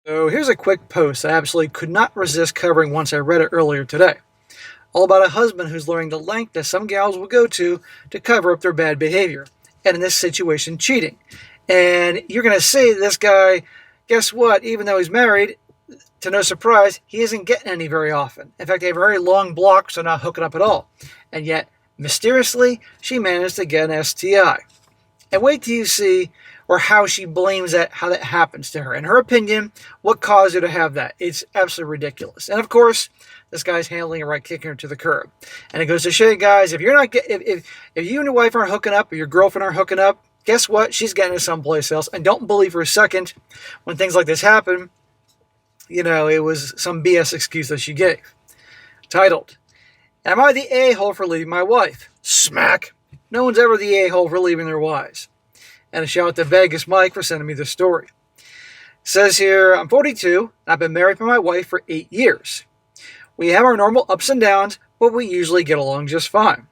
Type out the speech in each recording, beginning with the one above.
So here's a quick post I absolutely could not resist covering once I read it earlier today. All about a husband who's learning the length that some gals will go to cover up their bad behavior, and in this situation, cheating. And you're going to say to this guy, guess what? Even though he's married, to no surprise, he isn't getting any very often. In fact, they have a very long block, so not hooking up at all. And yet, mysteriously, she managed to get an STI. And wait till you see or how she blames that, how that happens to her. In her opinion, what caused her to have that? It's absolutely ridiculous. And of course, this guy's handling it right, kicking her to the curb. And it goes to show you guys, if you're not if you and your wife aren't hooking up, or your girlfriend aren't hooking up, guess what? She's getting it someplace else. And don't believe for a second when things like this happen, it was some BS excuse that she gave. Titled, "Am I the a-hole for leaving my wife?" Smack. No one's ever the a-hole for leaving their wives. And a shout out to Vegas Mike for sending me this story. It says here, I'm 42, and I've been married to my wife for 8 years. We have our normal ups and downs, but we usually get along just fine.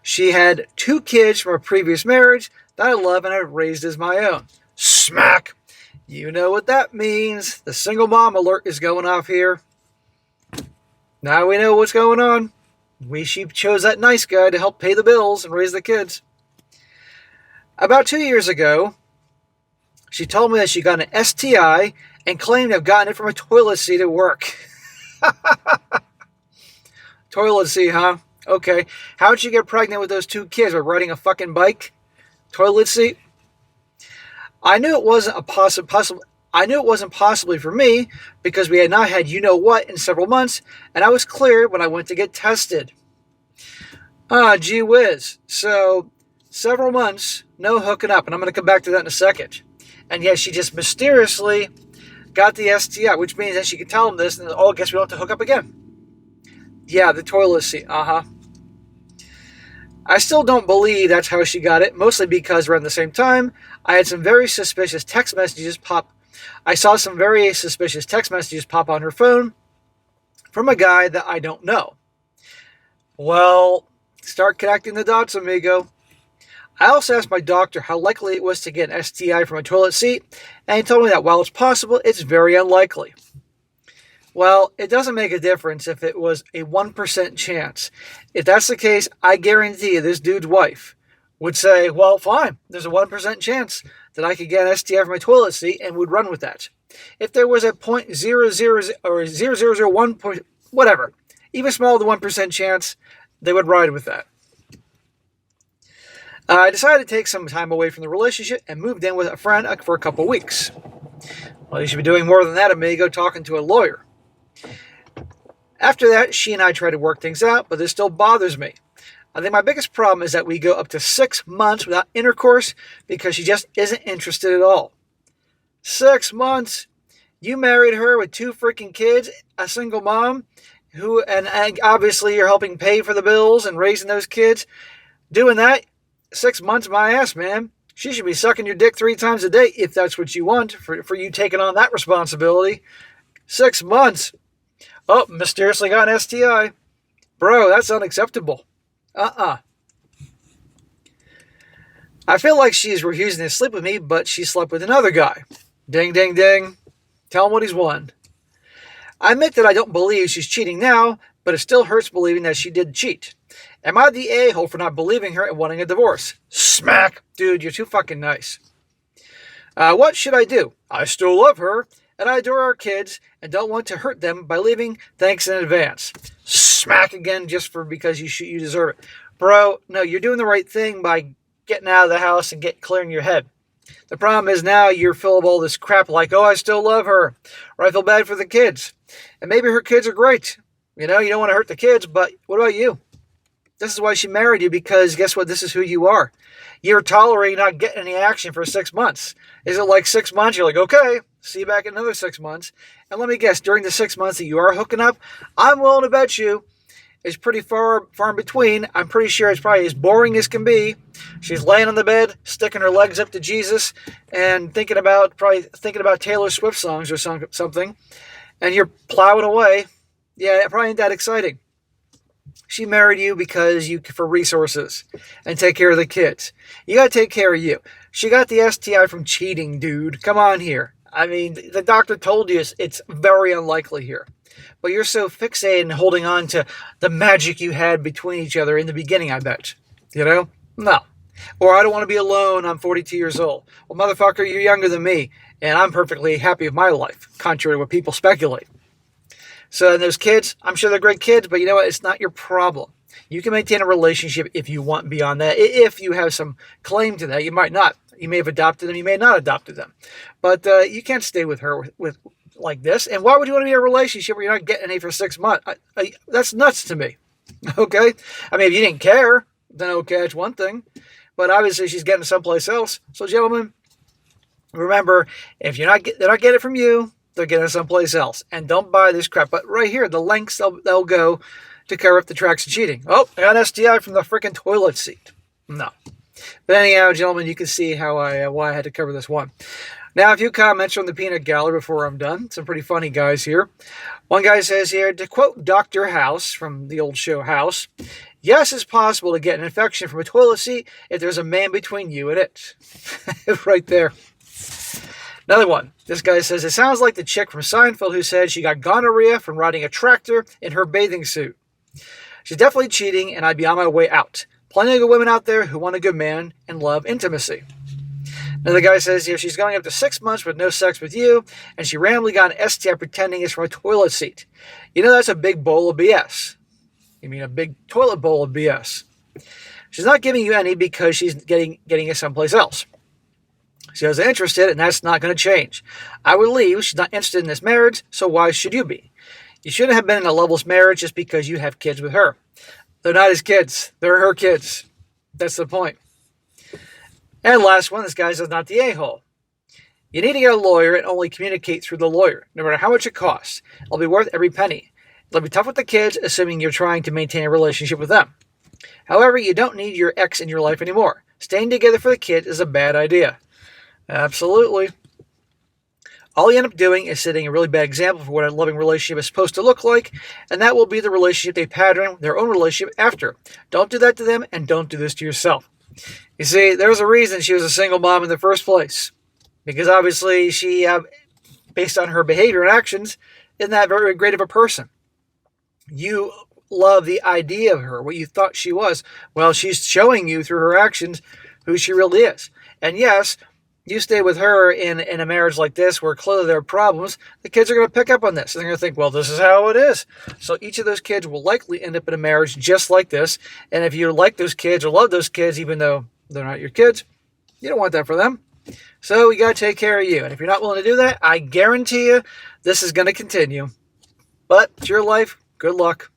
She had 2 kids from a previous marriage that I love and I've raised as my own. Smack. You know what that means. The single mom alert is going off here. Now we know what's going on. She chose that nice guy to help pay the bills and raise the kids. About 2 years ago, she told me that she got an STI and claimed to have gotten it from a toilet seat at work. Toilet seat, huh? Okay. How'd she get pregnant with those 2 kids? By riding a fucking bike? Toilet seat? I knew it wasn't possibly for me because we had not had you-know-what in several months, and I was cleared when I went to get tested. Gee whiz. So, several months, no hooking up, and I'm going to come back to that in a second. And yes, she just mysteriously got the STI, which means that she can tell him this, and I guess we don't have to hook up again. Yeah, the toilet seat, I still don't believe that's how she got it, mostly because around the same time, I had some very suspicious text messages pop. I saw some very suspicious text messages pop on her phone from a guy that I don't know. Well, start connecting the dots, amigo. I also asked my doctor how likely it was to get an STI from a toilet seat, and he told me that while it's possible, it's very unlikely. Well, it doesn't make a difference if it was a 1% chance. If that's the case, I guarantee you this dude's wife would say, well, fine, there's a 1% chance that I could get an STI from my toilet seat and would run with that. If there was a 0.000 or 0001 point, whatever, even smaller than 1% chance, they would ride with that. I decided to take some time away from the relationship and moved in with a friend for a couple weeks. Well, you should be doing more than that, amigo, talking to a lawyer. After that, she and I tried to work things out, but this still bothers me. I think my biggest problem is that we go up to 6 months without intercourse because she just isn't interested at all. 6 months? You married her with 2 freaking kids, a single mom, and obviously you're helping pay for the bills and raising those kids. Doing that, 6 months, my ass, man. She should be sucking your dick 3 times a day if that's what you want for you taking on that responsibility. 6 months. Oh, mysteriously got an STI. Bro, that's unacceptable. I feel like she's refusing to sleep with me, but she slept with another guy. Ding, ding, ding. Tell him what he's won. I admit that I don't believe she's cheating now, but it still hurts believing that she did cheat. Am I the a-hole for not believing her and wanting a divorce? Smack. Dude, you're too fucking nice. What should I do? I still love her, and I adore our kids, and don't want to hurt them by leaving. Thanks in advance. Smack again just because you deserve it. Bro, no, you're doing the right thing by getting out of the house and clearing your head. The problem is now you're full of all this crap like, oh, I still love her, or I feel bad for the kids. And maybe her kids are great. You don't want to hurt the kids, but what about you? This is why she married you, because guess what? This is who you are. You're tolerating not getting any action for 6 months. Is it like 6 months? You're like, okay, see you back in another 6 months. And let me guess, during the 6 months that you are hooking up, I'm willing to bet you it's pretty far in between. I'm pretty sure it's probably as boring as can be. She's laying on the bed, sticking her legs up to Jesus, and thinking about Taylor Swift songs or something. And you're plowing away. Yeah, it probably ain't that exciting. She married you because for resources and take care of the kids. You got to take care of you. She got the STI from cheating, dude. Come on here. I mean, the doctor told you it's very unlikely here. But you're so fixated and holding on to the magic you had between each other in the beginning, I bet. You know? No. Or I don't want to be alone. I'm 42 years old. Well, motherfucker, you're younger than me, and I'm perfectly happy with my life, contrary to what people speculate. So, and those kids, I'm sure they're great kids, but you know what? It's not your problem. You can maintain a relationship if you want beyond that. If you have some claim to that, you might not. You may have adopted them, you may not have adopted them. But you can't stay with her with like this. And why would you want to be in a relationship where you're not getting any for 6 months? That's nuts to me. Okay? I mean, if you didn't care, then okay, it's one thing. But obviously she's getting someplace else. So, gentlemen, remember, if they're not getting it from you, they're getting it someplace else. And don't buy this crap. But right here, the lengths they'll go to cover up the tracks of cheating. Oh, I got an STI from the freaking toilet seat. No. But anyhow, gentlemen, you can see how why I had to cover this one. Now, a few comments from the peanut gallery before I'm done. Some pretty funny guys here. One guy says here, to quote Dr. House from the old show House, yes, it's possible to get an infection from a toilet seat if there's a man between you and it. Right there. Another one. This guy says, it sounds like the chick from Seinfeld who said she got gonorrhea from riding a tractor in her bathing suit. She's definitely cheating, and I'd be on my way out. Plenty of good women out there who want a good man and love intimacy. Another guy says here, she's going up to 6 months with no sex with you, and she randomly got an STI pretending it's from a toilet seat. You know that's a big bowl of BS. You mean a big toilet bowl of BS. She's not giving you any because she's getting it someplace else. She was interested, and that's not going to change. I would leave. She's not interested in this marriage, so why should you be? You shouldn't have been in a loveless marriage just because you have kids with her. They're not his kids. They're her kids. That's the point. And last one, this guy says not the a-hole. You need to get a lawyer and only communicate through the lawyer, no matter how much it costs. It'll be worth every penny. It'll be tough with the kids, assuming you're trying to maintain a relationship with them. However, you don't need your ex in your life anymore. Staying together for the kid is a bad idea. Absolutely. All you end up doing is setting a really bad example for what a loving relationship is supposed to look like, and that will be the relationship they pattern their own relationship after. Don't do that to them, and don't do this to yourself. You see, there's a reason she was a single mom in the first place. Because obviously she, based on her behavior and actions, isn't that very great of a person. You love the idea of her, what you thought she was. Well, she's showing you through her actions who she really is. And yes, you stay with her in a marriage like this where clearly there are problems, the kids are going to pick up on this. And they're going to think, well, this is how it is. So each of those kids will likely end up in a marriage just like this. And if you like those kids or love those kids, even though they're not your kids, you don't want that for them. So you got to take care of you. And if you're not willing to do that, I guarantee you this is going to continue. But it's your life. Good luck.